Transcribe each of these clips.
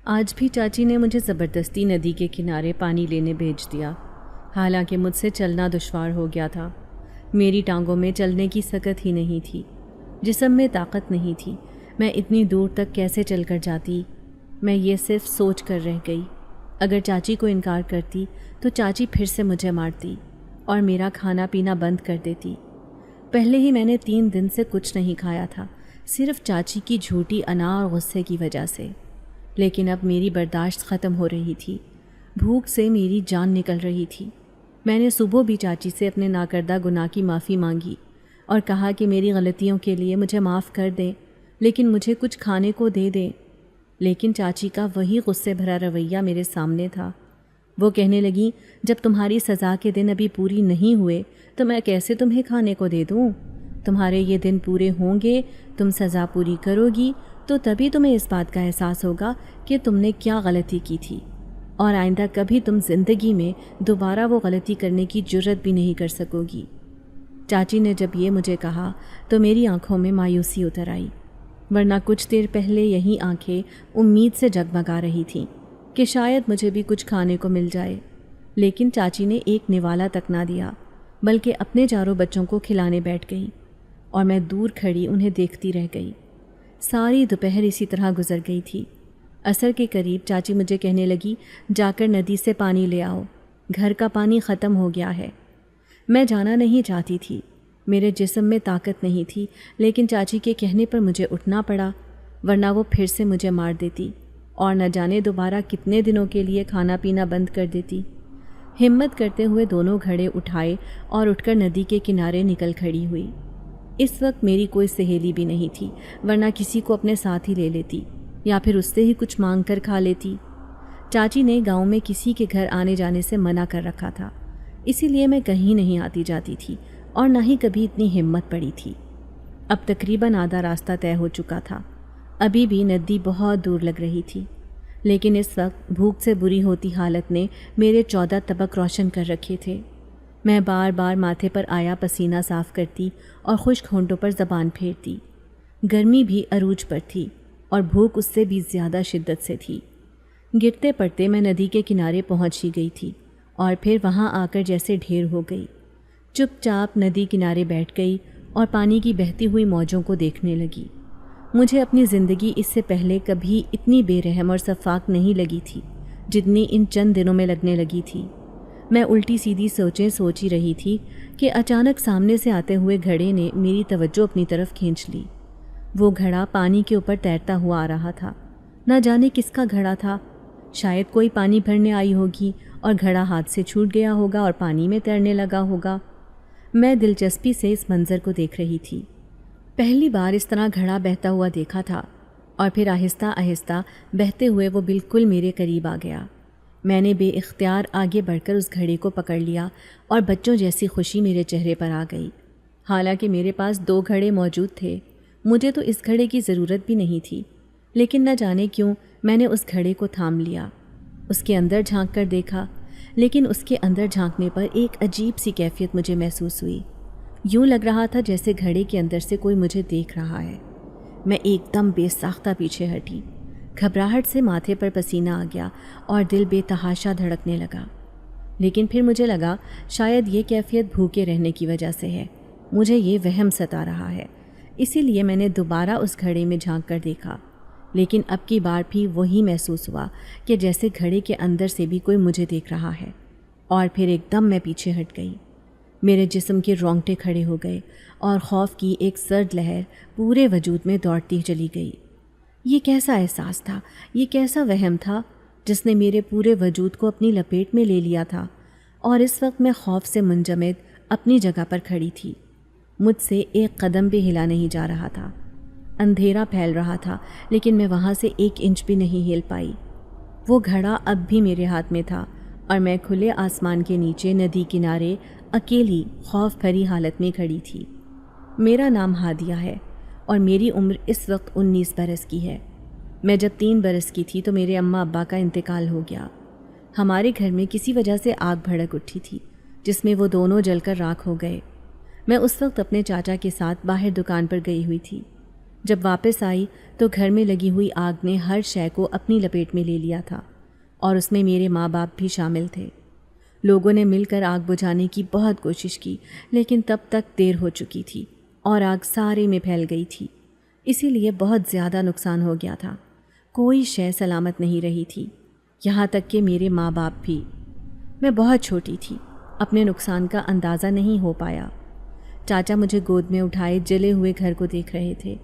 آج بھی چاچی نے مجھے زبردستی ندی کے کنارے پانی لینے بھیج دیا، حالانکہ مجھ سے چلنا دشوار ہو گیا تھا۔ میری ٹانگوں میں چلنے کی سکت ہی نہیں تھی، جسم میں طاقت نہیں تھی۔ میں اتنی دور تک کیسے چل کر جاتی؟ میں یہ صرف سوچ کر رہ گئی۔ اگر چاچی کو انکار کرتی تو چاچی پھر سے مجھے مارتی اور میرا کھانا پینا بند کر دیتی۔ پہلے ہی میں نے 3 دن سے کچھ نہیں کھایا تھا، صرف چاچی کی جھوٹی انا اور غصے کی وجہ سے۔ لیکن اب میری برداشت ختم ہو رہی تھی، بھوک سے میری جان نکل رہی تھی۔ میں نے صبح بھی چاچی سے اپنے ناکردہ گناہ کی معافی مانگی اور کہا کہ میری غلطیوں کے لیے مجھے معاف کر دیں، لیکن مجھے کچھ کھانے کو دے دیں۔ لیکن چاچی کا وہی غصے بھرا رویہ میرے سامنے تھا۔ وہ کہنے لگی، جب تمہاری سزا کے دن ابھی پوری نہیں ہوئے تو میں کیسے تمہیں کھانے کو دے دوں؟ تمہارے یہ دن پورے ہوں گے، تم سزا پوری کرو گی تو تبھی تمہیں اس بات کا احساس ہوگا کہ تم نے کیا غلطی کی تھی، اور آئندہ کبھی تم زندگی میں دوبارہ وہ غلطی کرنے کی جرت بھی نہیں کر سکو گی۔ چاچی نے جب یہ مجھے کہا تو میری آنکھوں میں مایوسی اتر آئی، ورنہ کچھ دیر پہلے یہی آنکھیں امید سے جگمگا رہی تھیں کہ شاید مجھے بھی کچھ کھانے کو مل جائے۔ لیکن چاچی نے ایک نوالا تک نہ دیا، بلکہ اپنے چاروں بچوں کو کھلانے بیٹھ گئی، اور میں دور کھڑی انہیں دیکھتی رہ گئی۔ ساری دوپہر اسی طرح گزر گئی تھی۔ عصر کے قریب چاچی مجھے کہنے لگی، جا کر ندی سے پانی لے آؤ، گھر کا پانی ختم ہو گیا ہے۔ میں جانا نہیں چاہتی تھی، میرے جسم میں طاقت نہیں تھی، لیکن چاچی کے کہنے پر مجھے اٹھنا پڑا، ورنہ وہ پھر سے مجھے مار دیتی اور نہ جانے دوبارہ کتنے دنوں کے لیے کھانا پینا بند کر دیتی۔ ہمت کرتے ہوئے دونوں گھڑے اٹھائے اور اٹھ کر ندی کے کنارے نکل کھڑی ہوئی۔ اس وقت میری کوئی سہیلی بھی نہیں تھی، ورنہ کسی کو اپنے ساتھ ہی لے لیتی یا پھر اس سے ہی کچھ مانگ کر کھا لیتی۔ چاچی نے گاؤں میں کسی کے گھر آنے جانے سے منع کر رکھا تھا، اسی لیے میں کہیں نہیں آتی جاتی تھی اور نہ ہی کبھی اتنی ہمت پڑی تھی۔ اب تقریباً آدھا راستہ طے ہو چکا تھا، ابھی بھی ندی بہت دور لگ رہی تھی، لیکن اس وقت بھوک سے بری ہوتی حالت نے میرے 14 طبق روشن کر رکھے تھے۔ میں بار بار ماتھے پر آیا پسینہ صاف کرتی اور خشک ہونٹوں پر زبان پھیرتی۔ گرمی بھی عروج پر تھی اور بھوک اس سے بھی زیادہ شدت سے تھی۔ گرتے پڑتے میں ندی کے کنارے پہنچ ہی گئی تھی اور پھر وہاں آ کر جیسے ڈھیر ہو گئی۔ چپ چاپ ندی کنارے بیٹھ گئی اور پانی کی بہتی ہوئی موجوں کو دیکھنے لگی۔ مجھے اپنی زندگی اس سے پہلے کبھی اتنی بے رحم اور شفاف نہیں لگی تھی جتنی ان چند دنوں میں لگنے لگی تھی۔ میں الٹی سیدھی سوچیں سوچ ہی رہی تھی کہ اچانک سامنے سے آتے ہوئے گھڑے نے میری توجہ اپنی طرف کھینچ لی۔ وہ گھڑا پانی کے اوپر تیرتا ہوا آ رہا تھا۔ نہ جانے کس کا گھڑا تھا، شاید کوئی پانی بھرنے آئی ہوگی اور گھڑا ہاتھ سے چھوٹ گیا ہوگا اور پانی میں تیرنے لگا ہوگا۔ میں دلچسپی سے اس منظر کو دیکھ رہی تھی۔ پہلی بار اس طرح گھڑا بہتا ہوا دیکھا تھا، اور پھر آہستہ آہستہ بہتے ہوئے وہ بالکل میرے قریب آ گیا۔ میں نے بے اختیار آگے بڑھ کر اس گھڑے کو پکڑ لیا اور بچوں جیسی خوشی میرے چہرے پر آ گئی۔ حالانکہ میرے پاس 2 گھڑے موجود تھے، مجھے تو اس گھڑے کی ضرورت بھی نہیں تھی، لیکن نہ جانے کیوں میں نے اس گھڑے کو تھام لیا۔ اس کے اندر جھانک کر دیکھا، لیکن اس کے اندر جھانکنے پر ایک عجیب سی کیفیت مجھے محسوس ہوئی۔ یوں لگ رہا تھا جیسے گھڑے کے اندر سے کوئی مجھے دیکھ رہا ہے۔ میں ایک دم بے ساختہ پیچھے ہٹی، گھبراہٹ سے ماتھے پر پسینہ آ گیا اور دل بے تحاشا دھڑکنے لگا۔ لیکن پھر مجھے لگا شاید یہ کیفیت بھوکے رہنے کی وجہ سے ہے، مجھے یہ وہم ستا رہا ہے، اسی لیے میں نے دوبارہ اس گھڑے میں جھانک کر دیکھا۔ لیکن اب کی بار بھی وہی محسوس ہوا کہ جیسے گھڑے کے اندر سے بھی کوئی مجھے دیکھ رہا ہے، اور پھر ایک دم میں پیچھے ہٹ گئی۔ میرے جسم کے رونگٹے کھڑے ہو گئے اور خوف کی ایک سرد لہر پورے وجود میں دوڑتی چلی گئی۔ یہ کیسا احساس تھا، یہ کیسا وہم تھا جس نے میرے پورے وجود کو اپنی لپیٹ میں لے لیا تھا، اور اس وقت میں خوف سے منجمد اپنی جگہ پر کھڑی تھی۔ مجھ سے ایک قدم بھی ہلا نہیں جا رہا تھا۔ اندھیرا پھیل رہا تھا، لیکن میں وہاں سے 1 انچ بھی نہیں ہل پائی۔ وہ گھڑا اب بھی میرے ہاتھ میں تھا، اور میں کھلے آسمان کے نیچے ندی کنارے اکیلی خوف بھری حالت میں کھڑی تھی۔ میرا نام ہادیہ ہے اور میری عمر اس وقت 19 برس کی ہے۔ میں جب 3 برس کی تھی تو میرے اماں ابا کا انتقال ہو گیا۔ ہمارے گھر میں کسی وجہ سے آگ بھڑک اٹھی تھی جس میں وہ دونوں جل کر راکھ ہو گئے۔ میں اس وقت اپنے چاچا کے ساتھ باہر دکان پر گئی ہوئی تھی۔ جب واپس آئی تو گھر میں لگی ہوئی آگ نے ہر شے کو اپنی لپیٹ میں لے لیا تھا اور اس میں میرے ماں باپ بھی شامل تھے۔ لوگوں نے مل کر آگ بجھانے کی بہت کوشش کی، لیکن تب تک دیر ہو چکی تھی اور آگ سارے میں پھیل گئی تھی، اسی لیے بہت زیادہ نقصان ہو گیا تھا۔ کوئی شے سلامت نہیں رہی تھی، یہاں تک کہ میرے ماں باپ بھی۔ میں بہت چھوٹی تھی، اپنے نقصان کا اندازہ نہیں ہو پایا۔ چاچا مجھے گود میں اٹھائے جلے ہوئے گھر کو دیکھ رہے تھے۔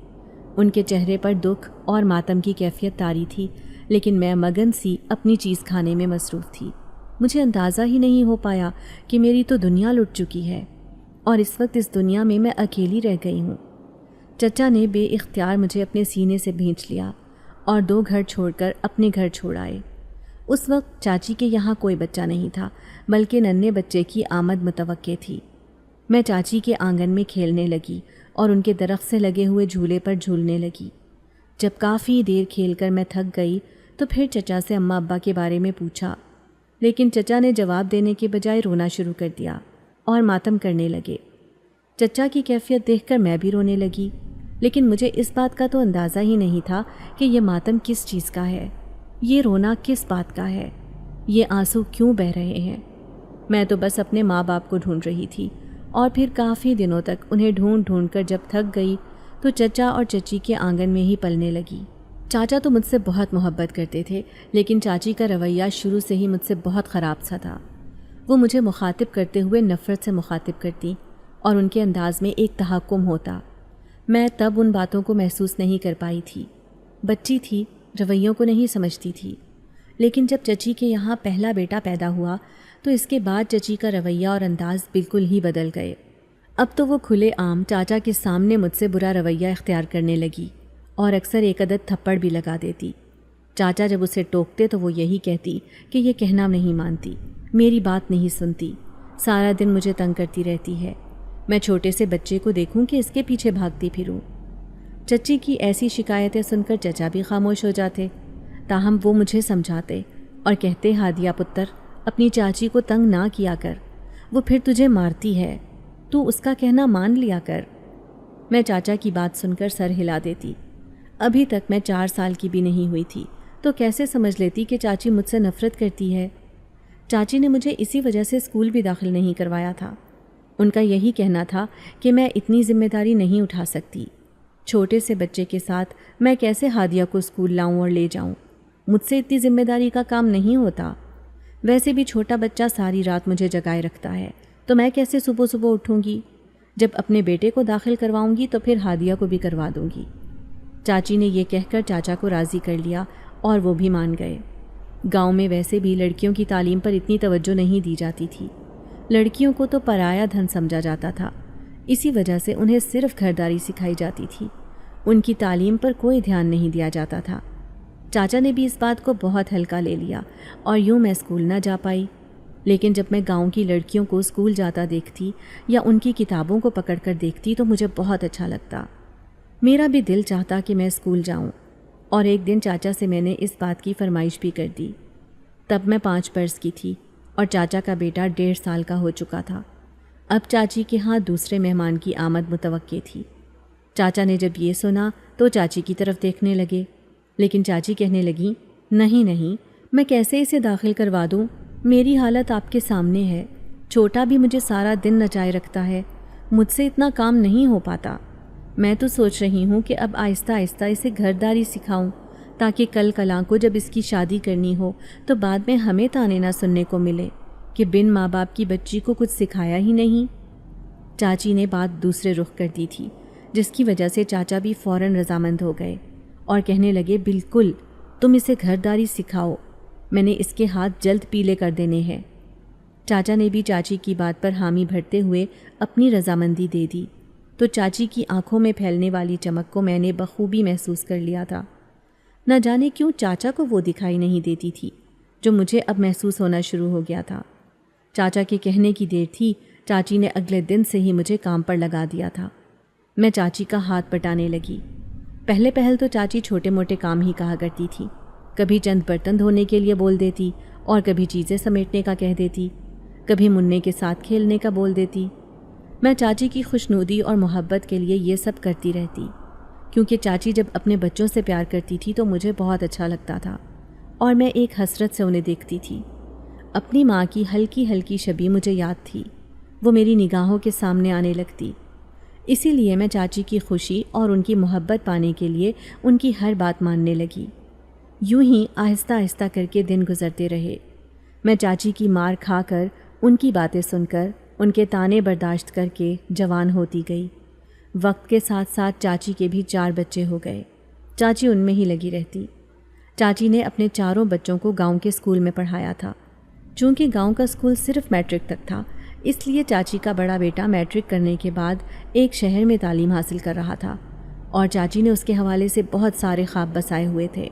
ان کے چہرے پر دکھ اور ماتم کی کیفیت طاری تھی، لیکن میں مگن سی اپنی چیز کھانے میں مصروف تھی۔ مجھے اندازہ ہی نہیں ہو پایا کہ میری تو دنیا لٹ چکی ہے اور اس وقت اس دنیا میں اکیلی رہ گئی ہوں۔ چچا نے بے اختیار مجھے اپنے سینے سے بھینچ لیا اور 2 گھر چھوڑ کر اپنے گھر چھوڑ آئے۔ اس وقت چاچی کے یہاں کوئی بچہ نہیں تھا، بلکہ ننھے بچے کی آمد متوقع تھی۔ میں چاچی کے آنگن میں کھیلنے لگی اور ان کے درخت سے لگے ہوئے جھولے پر جھولنے لگی۔ جب کافی دیر کھیل کر میں تھک گئی تو پھر چچا سے اماں ابا کے بارے میں پوچھا، لیکن چچا نے جواب دینے کے بجائے رونا شروع کر دیا اور ماتم کرنے لگے۔ چچا کی کیفیت دیکھ کر میں بھی رونے لگی، لیکن مجھے اس بات کا تو اندازہ ہی نہیں تھا کہ یہ ماتم کس چیز کا ہے، یہ رونا کس بات کا ہے، یہ آنسو کیوں بہہ رہے ہیں۔ میں تو بس اپنے ماں باپ کو ڈھونڈ رہی تھی اور پھر کافی دنوں تک انہیں ڈھونڈ ڈھونڈ کر جب تھک گئی تو چچا اور چچی کے آنگن میں ہی پلنے لگی۔ چاچا تو مجھ سے بہت محبت کرتے تھے، لیکن چاچی کا رویہ شروع سے ہی مجھ سے بہت خراب سا تھا۔ وہ مجھے مخاطب کرتے ہوئے نفرت سے مخاطب کرتی اور ان کے انداز میں ایک تحکم ہوتا۔ میں تب ان باتوں کو محسوس نہیں کر پائی تھی، بچی تھی، رویوں کو نہیں سمجھتی تھی۔ لیکن جب چچی کے یہاں پہلا بیٹا پیدا ہوا تو اس کے بعد چچی کا رویہ اور انداز بالکل ہی بدل گئے۔ اب تو وہ کھلے عام چاچا کے سامنے مجھ سے برا رویہ اختیار کرنے لگی اور اکثر ایک عدد تھپڑ بھی لگا دیتی۔ چاچا جب اسے ٹوکتے تو وہ یہی کہتی کہ یہ کہنا نہیں مانتی، میری بات نہیں سنتی، سارا دن مجھے تنگ کرتی رہتی ہے، میں چھوٹے سے بچے کو دیکھوں کہ اس کے پیچھے بھاگتی پھروں۔ چچی کی ایسی شکایتیں سن کر چچا بھی خاموش ہو جاتے، تاہم وہ مجھے سمجھاتے اور کہتے، ہادیہ پتر، اپنی چاچی کو تنگ نہ کیا کر، وہ پھر تجھے مارتی ہے، تو اس کا کہنا مان لیا کر۔ میں چاچا کی بات سن کر سر ہلا دیتی۔ ابھی تک میں 4 سال کی بھی نہیں ہوئی تھی تو کیسے سمجھ لیتی کہ چاچی مجھ سے نفرت کرتی ہے۔ چاچی نے مجھے اسی وجہ سے اسکول بھی داخل نہیں کروایا تھا۔ ان کا یہی کہنا تھا کہ میں اتنی ذمہ داری نہیں اٹھا سکتی، چھوٹے سے بچے کے ساتھ میں کیسے ہادیہ کو اسکول لاؤں اور لے جاؤں، مجھ سے اتنی ذمہ داری کا کام نہیں ہوتا۔ ویسے بھی چھوٹا بچہ ساری رات مجھے جگائے رکھتا ہے تو میں کیسے صبح صبح اٹھوں گی؟ جب اپنے بیٹے کو داخل کرواؤں گی تو پھر ہادیہ کو بھی کروا دوں گی۔ چاچی نے یہ کہہ کر چاچا کو راضی کر لیا اور وہ بھی مان گئے۔ گاؤں میں ویسے بھی لڑکیوں کی تعلیم پر اتنی توجہ نہیں دی جاتی تھی، لڑکیوں کو تو پرایا دھن سمجھا جاتا تھا، اسی وجہ سے انہیں صرف گھرداری سکھائی جاتی تھی، ان کی تعلیم پر کوئی دھیان نہیں دیا جاتا تھا۔ چاچا نے بھی اس بات کو بہت ہلکا لے لیا اور یوں میں اسکول نہ جا پائی۔ لیکن جب میں گاؤں کی لڑکیوں کو اسکول جاتا دیکھتی یا ان کی کتابوں کو پکڑ کر دیکھتی تو مجھے بہت اچھا لگتا، میرا بھی دل چاہتا کہ میں اسکول جاؤں۔ اور ایک دن چاچا سے میں نے اس بات کی فرمائش بھی کر دی۔ تب میں 5 برس کی تھی اور چاچا کا بیٹا 1.5 سال کا ہو چکا تھا۔ اب چاچی کے ہاں دوسرے مہمان کی آمد متوقع تھی۔ چاچا نے جب یہ سنا تو چاچی کی طرف دیکھنے لگے، لیکن چاچی کہنے لگیں، نہیں، میں کیسے اسے داخل کروا دوں، میری حالت آپ کے سامنے ہے، چھوٹا بھی مجھے سارا دن نچائے رکھتا ہے، مجھ سے اتنا کام نہیں ہو پاتا۔ میں تو سوچ رہی ہوں کہ اب آہستہ آہستہ اسے گھرداری سکھاؤں تاکہ کل کلاں کو جب اس کی شادی کرنی ہو تو بعد میں ہمیں تانے نہ سننے کو ملے کہ بن ماں باپ کی بچی کو کچھ سکھایا ہی نہیں۔ چاچی نے بات دوسرے رخ کر دی تھی، جس کی وجہ سے چاچا بھی فوراً رضامند ہو گئے اور کہنے لگے، بالکل، تم اسے گھرداری سکھاؤ، میں نے اس کے ہاتھ جلد پیلے کر دینے ہیں۔ چاچا نے بھی چاچی کی بات پر حامی بھرتے ہوئے اپنی رضامندی دے دی، تو چاچی کی آنکھوں میں پھیلنے والی چمک کو میں نے بخوبی محسوس کر لیا تھا۔ نہ جانے کیوں چاچا کو وہ دکھائی نہیں دیتی تھی جو مجھے اب محسوس ہونا شروع ہو گیا تھا۔ چاچا کے کہنے کی دیر تھی، چاچی نے اگلے دن سے ہی مجھے کام پر لگا دیا تھا۔ میں چاچی کا ہاتھ پٹانے لگی۔ پہل تو چاچی چھوٹے موٹے کام ہی کہا کرتی تھی، کبھی چند برتن دھونے کے لیے بول دیتی اور کبھی چیزیں سمیٹنے کا کہہ دیتی، کبھی منّے کے ساتھ کھیلنے کا بول دیتی۔ میں چاچی کی خوشنودی اور محبت کے لیے یہ سب کرتی رہتی، کیونکہ چاچی جب اپنے بچوں سے پیار کرتی تھی تو مجھے بہت اچھا لگتا تھا اور میں ایک حسرت سے انہیں دیکھتی تھی۔ اپنی ماں کی ہلکی ہلکی شبیہ مجھے یاد تھی، وہ میری نگاہوں کے سامنے آنے لگتی۔ اسی لیے میں چاچی کی خوشی اور ان کی محبت پانے کے لیے ان کی ہر بات ماننے لگی۔ یوں ہی آہستہ آہستہ کر کے دن گزرتے رہے۔ میں چاچی کی مار کھا کر، ان کی باتیں سن کر، ان کے طعنے برداشت کر کے جوان ہوتی گئی۔ وقت کے ساتھ ساتھ چاچی کے بھی 4 بچے ہو گئے۔ چاچی ان میں ہی لگی رہتی۔ چاچی نے اپنے 4 بچوں کو گاؤں کے اسکول میں پڑھایا تھا۔ چونکہ گاؤں کا اسکول صرف میٹرک تک تھا، اس لیے چاچی کا بڑا بیٹا میٹرک کرنے کے بعد ایک شہر میں تعلیم حاصل کر رہا تھا اور چاچی نے اس کے حوالے سے بہت سارے خواب بسائے ہوئے تھے،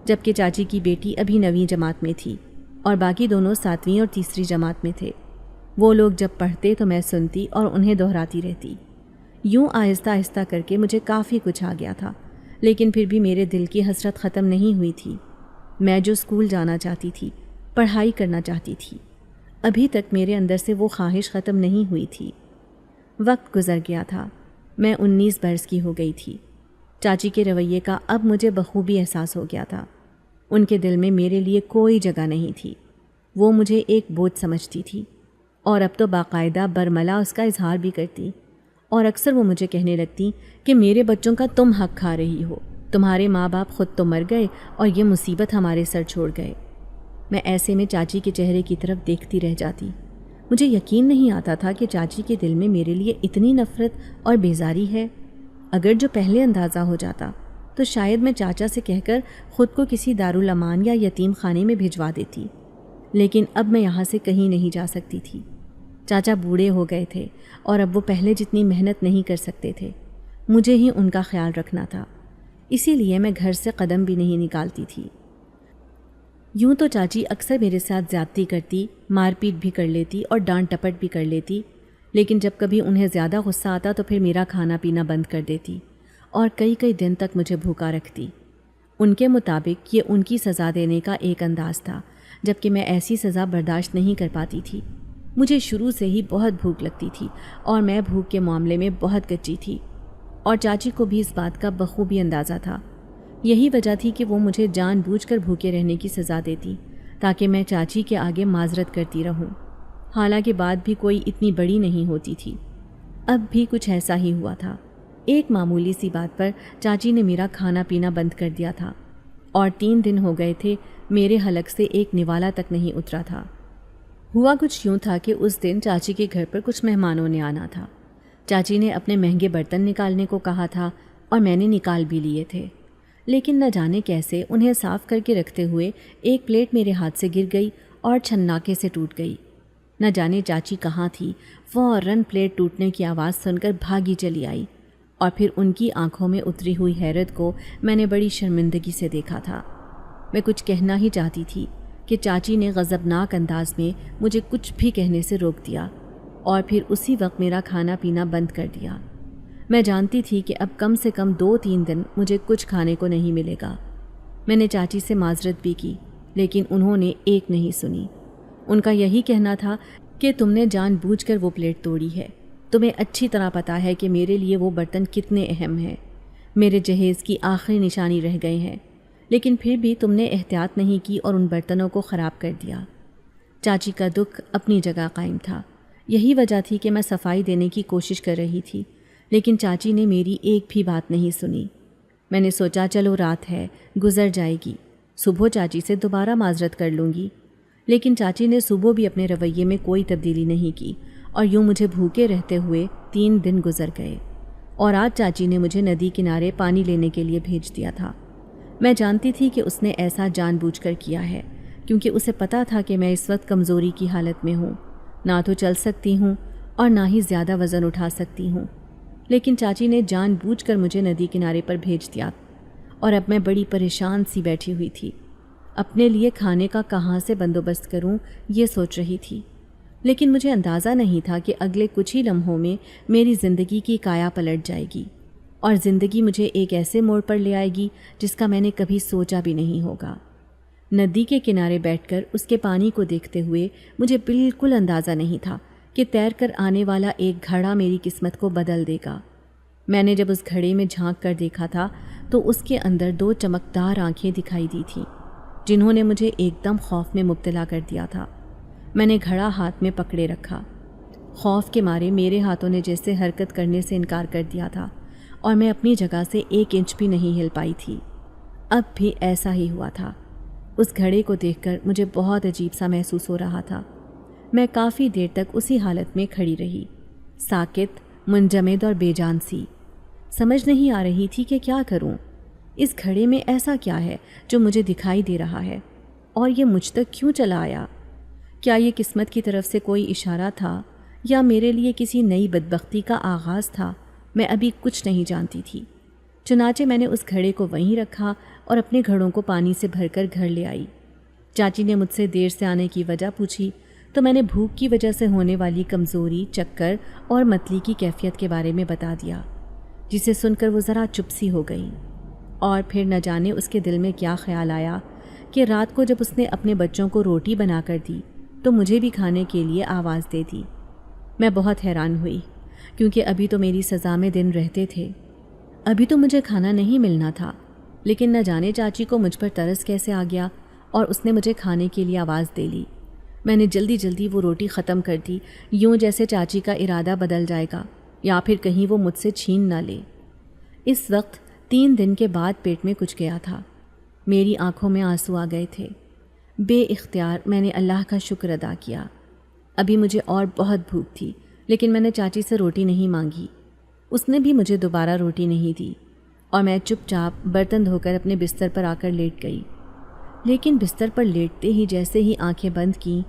جبکہ چاچی کی بیٹی ابھی 9ویں جماعت میں تھی اور باقی دونوں 7ویں اور تیسری جماعت میں تھے۔ وہ لوگ جب پڑھتے تو میں سنتی اور انہیں دہراتی رہتی۔ یوں آہستہ آہستہ کر کے مجھے کافی کچھ آ گیا تھا، لیکن پھر بھی میرے دل کی حسرت ختم نہیں ہوئی تھی۔ میں جو اسکول جانا چاہتی تھی، پڑھائی کرنا چاہتی تھی، ابھی تک میرے اندر سے وہ خواہش ختم نہیں ہوئی تھی۔ وقت گزر گیا تھا، میں 19 برس کی ہو گئی تھی۔ چاچی کے رویے کا اب مجھے بخوبی احساس ہو گیا تھا۔ ان کے دل میں میرے لیے کوئی جگہ نہیں تھی، وہ مجھے ایک بوجھ سمجھتی تھی اور اب تو باقاعدہ برملا اس کا اظہار بھی کرتی، اور اکثر وہ مجھے کہنے لگتی کہ میرے بچوں کا تم حق کھا رہی ہو، تمہارے ماں باپ خود تو مر گئے اور یہ مصیبت ہمارے سر چھوڑ گئے۔ میں ایسے میں چاچی کے چہرے کی طرف دیکھتی رہ جاتی۔ مجھے یقین نہیں آتا تھا کہ چاچی کے دل میں میرے لیے اتنی نفرت اور بیزاری ہے۔ اگر جو پہلے اندازہ ہو جاتا تو شاید میں چاچا سے کہہ کر خود کو کسی دارالامان یا یتیم خانے میں بھجوا دیتی، لیکن اب میں یہاں سے کہیں نہیں جا سکتی تھی۔ چاچا بوڑھے ہو گئے تھے اور اب وہ پہلے جتنی محنت نہیں کر سکتے تھے، مجھے ہی ان کا خیال رکھنا تھا، اسی لیے میں گھر سے قدم بھی نہیں نکالتی تھی۔ یوں تو چاچی اکثر میرے ساتھ زیادتی کرتی، مار پیٹ بھی کر لیتی اور ڈانٹ ٹپٹ بھی کر لیتی، لیکن جب کبھی انہیں زیادہ غصہ آتا تو پھر میرا کھانا پینا بند کر دیتی اور کئی دن تک مجھے بھوکا رکھتی۔ ان کے مطابق یہ ان کی سزا دینے کا ایک انداز تھا، جبکہ میں ایسی سزا برداشت نہیں کر پاتی تھی۔ مجھے شروع سے ہی بہت بھوک لگتی تھی اور میں بھوک کے معاملے میں بہت کچی تھی، اور چاچی کو بھی اس بات کا بخوبی اندازہ تھا۔ یہی وجہ تھی کہ وہ مجھے جان بوجھ کر بھوکے رہنے کی سزا دیتی تاکہ میں چاچی کے آگے معذرت کرتی رہوں، حالانکہ بات بھی کوئی اتنی بڑی نہیں ہوتی تھی۔ اب بھی کچھ ایسا ہی ہوا تھا۔ ایک معمولی سی بات پر چاچی نے میرا کھانا پینا بند کر دیا تھا، اور 3 دن ہو گئے تھے میرے حلق سے ایک نوالا تک نہیں اترا تھا۔ ہوا کچھ یوں تھا کہ اس دن چاچی کے گھر پر کچھ مہمانوں نے آنا تھا۔ چاچی نے اپنے مہنگے برتن نکالنے کو کہا تھا اور میں نے نکال بھی لیے تھے، لیکن نہ جانے کیسے انہیں صاف کر کے رکھتے ہوئے ایک پلیٹ میرے ہاتھ سے گر گئی اور چھناکے سے ٹوٹ گئی۔ نہ جانے چاچی کہاں تھی، فوراً پلیٹ ٹوٹنے کی آواز سن کر بھاگی چلی آئی، اور پھر ان کی آنکھوں میں اتری ہوئی حیرت کو میں نے بڑی شرمندگی سے دیکھا تھا۔ میں کچھ کہنا ہی چاہتی تھی کہ چاچی نے غضبناک انداز میں مجھے کچھ بھی کہنے سے روک دیا اور پھر اسی وقت میرا کھانا پینا بند کر دیا۔ میں جانتی تھی کہ اب کم سے کم 2-3 دن مجھے کچھ کھانے کو نہیں ملے گا۔ میں نے چاچی سے معذرت بھی کی، لیکن انہوں نے ایک نہیں سنی۔ ان کا یہی کہنا تھا کہ تم نے جان بوجھ کر وہ پلیٹ توڑی ہے، تمہیں اچھی طرح پتہ ہے کہ میرے لیے وہ برتن کتنے اہم ہیں، میرے جہیز کی آخری نشانی رہ گئے ہیں، لیکن پھر بھی تم نے احتیاط نہیں کی اور ان برتنوں کو خراب کر دیا۔ چاچی کا دکھ اپنی جگہ قائم تھا۔ یہی وجہ تھی کہ میں صفائی دینے کی کوشش کر رہی تھی، لیکن چاچی نے میری ایک بھی بات نہیں سنی۔ میں نے سوچا چلو رات ہے، گزر جائے گی، صبح چاچی سے دوبارہ معذرت کر لوں گی، لیکن چاچی نے صبح بھی اپنے رویے میں کوئی تبدیلی نہیں کی، اور یوں مجھے بھوکے رہتے ہوئے 3 دن گزر گئے، اور آج چاچی نے مجھے ندی کنارے پانی لینے کے لیے بھیج دیا تھا۔ میں جانتی تھی کہ اس نے ایسا جان بوجھ کر کیا ہے، کیونکہ اسے پتہ تھا کہ میں اس وقت کمزوری کی حالت میں ہوں، نہ تو چل سکتی ہوں اور نہ ہی زیادہ وزن اٹھا سکتی ہوں، لیکن چاچی نے جان بوجھ کر مجھے ندی کنارے پر بھیج دیا، اور اب میں بڑی پریشان سی بیٹھی ہوئی تھی۔ اپنے لیے کھانے کا کہاں سے بندوبست کروں یہ سوچ رہی تھی، لیکن مجھے اندازہ نہیں تھا کہ اگلے کچھ ہی لمحوں میں میری زندگی کی کایا پلٹ جائے گی، اور زندگی مجھے ایک ایسے موڑ پر لے آئے گی جس کا میں نے کبھی سوچا بھی نہیں ہوگا۔ ندی کے کنارے بیٹھ کر اس کے پانی کو دیکھتے ہوئے مجھے بالکل اندازہ نہیں تھا کہ تیر کر آنے والا ایک گھڑا میری قسمت کو بدل دے گا۔ میں نے جب اس گھڑے میں جھانک کر دیکھا تھا تو اس کے اندر 2 چمکدار آنکھیں دکھائی دی تھیں، جنہوں نے مجھے ایک دم خوف میں مبتلا کر دیا تھا۔ میں نے گھڑا ہاتھ میں پکڑے رکھا۔ خوف کے مارے میرے ہاتھوں نے جیسے حرکت کرنے سے انکار کر دیا تھا اور میں اپنی جگہ سے 1 انچ بھی نہیں ہل پائی تھی۔ اب بھی ایسا ہی ہوا تھا۔ اس گھڑے کو دیکھ کر مجھے بہت عجیب سا محسوس ہو رہا تھا۔ میں کافی دیر تک اسی حالت میں کھڑی رہی، ساکت، منجمد اور بے جان سی۔ سمجھ نہیں آ رہی تھی کہ کیا کروں۔ اس گھڑے میں ایسا کیا ہے جو مجھے دکھائی دے رہا ہے اور یہ مجھ تک کیوں چلا آیا؟ کیا یہ قسمت کی طرف سے کوئی اشارہ تھا یا میرے لیے کسی نئی بدبختی کا آغاز تھا؟ میں ابھی کچھ نہیں جانتی تھی۔ چنانچہ میں نے اس گھڑے کو وہیں رکھا اور اپنے گھڑوں کو پانی سے بھر کر گھر لے آئی۔ چاچی نے مجھ سے دیر سے آنے کی وجہ پوچھی تو میں نے بھوک کی وجہ سے ہونے والی کمزوری، چکر اور متلی کی کیفیت کے بارے میں بتا دیا، جسے سن کر وہ ذرا چپ سی ہو گئی۔ اور پھر نہ جانے اس کے دل میں کیا خیال آیا کہ رات کو جب اس نے اپنے بچوں کو روٹی بنا کر دی تو مجھے بھی کھانے کے لیے آواز دے دی۔ میں بہت حیران ہوئی، کیونکہ ابھی تو میری سزا میں دن رہتے تھے، ابھی تو مجھے کھانا نہیں ملنا تھا، لیکن نہ جانے چاچی کو مجھ پر ترس کیسے آ گیا اور اس نے مجھے کھانے کے لیے آواز دے لی۔ میں نے جلدی جلدی وہ روٹی ختم کر دی، یوں جیسے چاچی کا ارادہ بدل جائے گا یا پھر کہیں وہ مجھ سے چھین نہ لے۔ اس وقت 3 دن کے بعد پیٹ میں کچھ گیا تھا۔ میری آنکھوں میں آنسو آ گئے تھے۔ بے اختیار میں نے اللہ کا شکر ادا کیا۔ ابھی مجھے اور بہت بھوک تھی، لیکن میں نے چاچی سے روٹی نہیں مانگی۔ اس نے بھی مجھے دوبارہ روٹی نہیں دی اور میں چپ چاپ برتن دھو کر اپنے بستر پر آ کر لیٹ گئی۔ لیکن بستر پر لیٹتے ہی جیسے ہی آنکھیں بند کیں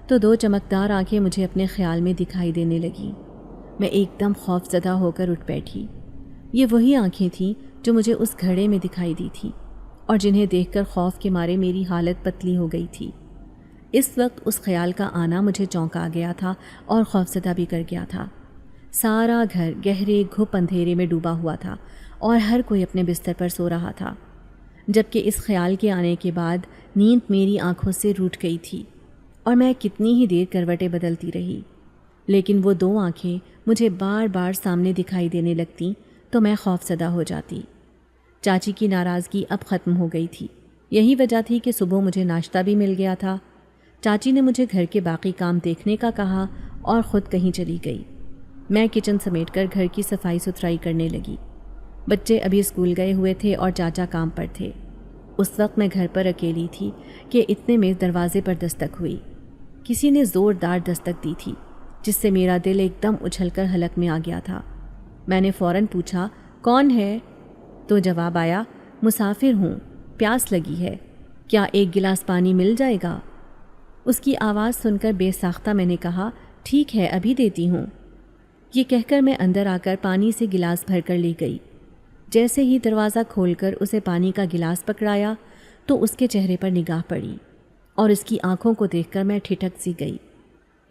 تو 2 چمکدار آنکھیں مجھے اپنے خیال میں دکھائی دینے لگیں۔ میں ایک دم خوف زدہ ہو کر اٹھ بیٹھی۔ یہ وہی آنکھیں تھیں جو مجھے اس گھڑے میں دکھائی دی تھیں اور جنہیں دیکھ کر خوف کے مارے میری حالت پتلی ہو گئی تھی۔ اس وقت اس خیال کا آنا مجھے چونکا گیا تھا اور خوفزدہ بھی کر گیا تھا۔ سارا گھر گہرے گھپ اندھیرے میں ڈوبا ہوا تھا اور ہر کوئی اپنے بستر پر سو رہا تھا، جبکہ اس خیال کے آنے کے بعد نیند میری آنکھوں سے روٹھ گئی تھی اور میں کتنی ہی دیر کروٹیں بدلتی رہی، لیکن وہ 2 آنکھیں مجھے بار بار سامنے دکھائی دینے لگتیں تو میں خوفزدہ ہو جاتی۔ چاچی کی ناراضگی اب ختم ہو گئی تھی۔ یہی وجہ تھی کہ صبح مجھے ناشتہ بھی مل گیا تھا۔ چاچی نے مجھے گھر کے باقی کام دیکھنے کا کہا اور خود کہیں چلی گئی۔ میں کچن سمیٹ کر گھر کی صفائی ستھرائی کرنے لگی۔ بچے ابھی اسکول گئے ہوئے تھے اور چاچا کام پر تھے۔ اس وقت میں گھر پر اکیلی تھی کہ اتنے میں دروازے پر دستک ہوئی۔ کسی نے زوردار دستک دی تھی جس سے میرا دل ایک دم اچھل کر حلق میں آ گیا تھا۔ میں نے فوراً پوچھا، کون ہے؟ تو جواب آیا، مسافر ہوں، پیاس لگی ہے، کیا 1 گلاس پانی مل جائے گا؟ اس کی آواز سن کر بے ساختہ میں نے کہا، ٹھیک ہے، ابھی دیتی ہوں۔ یہ کہہ کر میں اندر آ کر پانی سے گلاس بھر کر لے گئی۔ جیسے ہی دروازہ کھول کر اسے پانی کا گلاس پکڑایا تو اس کے چہرے پر نگاہ پڑی اور اس کی آنکھوں کو دیکھ کر میں ٹھٹک سی گئی۔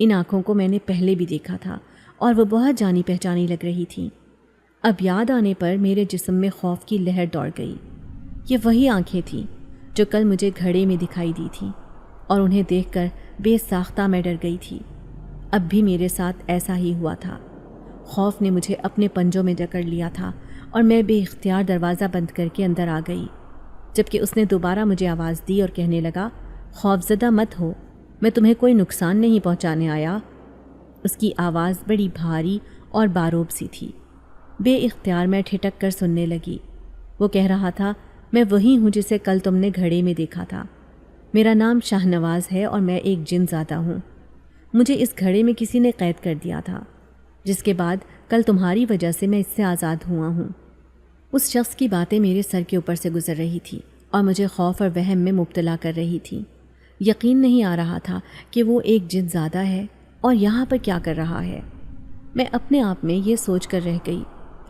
ان آنکھوں کو میں نے پہلے بھی دیکھا تھا اور وہ بہت جانی پہچانی لگ رہی تھیں۔ اب یاد آنے پر میرے جسم میں خوف کی لہر دوڑ گئی۔ یہ وہی آنکھیں تھیں جو کل مجھے گھڑے میں دکھائی دی تھیں اور انہیں دیکھ کر بے ساختہ میں ڈر گئی تھی۔ اب بھی میرے ساتھ ایسا ہی ہوا تھا۔ خوف نے مجھے اپنے پنجوں میں جکڑ لیا تھا اور میں بے اختیار دروازہ بند کر کے اندر آ گئی، جبکہ اس نے دوبارہ مجھے آواز دی اور کہنے لگا، خوفزدہ مت ہو، میں تمہیں کوئی نقصان نہیں پہنچانے آیا۔ اس کی آواز بڑی بھاری اور باروب سی تھی۔ بے اختیار میں ٹھٹک کر سننے لگی۔ وہ کہہ رہا تھا، میں وہی ہوں جسے کل تم نے گھڑے میں دیکھا تھا۔ میرا نام شاہ نواز ہے اور میں ایک جن زادہ ہوں۔ مجھے اس گھڑے میں کسی نے قید کر دیا تھا، جس کے بعد کل تمہاری وجہ سے میں اس سے آزاد ہوا ہوں۔ اس شخص کی باتیں میرے سر کے اوپر سے گزر رہی تھی اور مجھے خوف اور وہم میں مبتلا کر رہی تھی۔ یقین نہیں آ رہا تھا کہ وہ ایک جن زادہ ہے اور یہاں پر کیا کر رہا ہے۔ میں اپنے آپ میں یہ سوچ کر رہ گئی،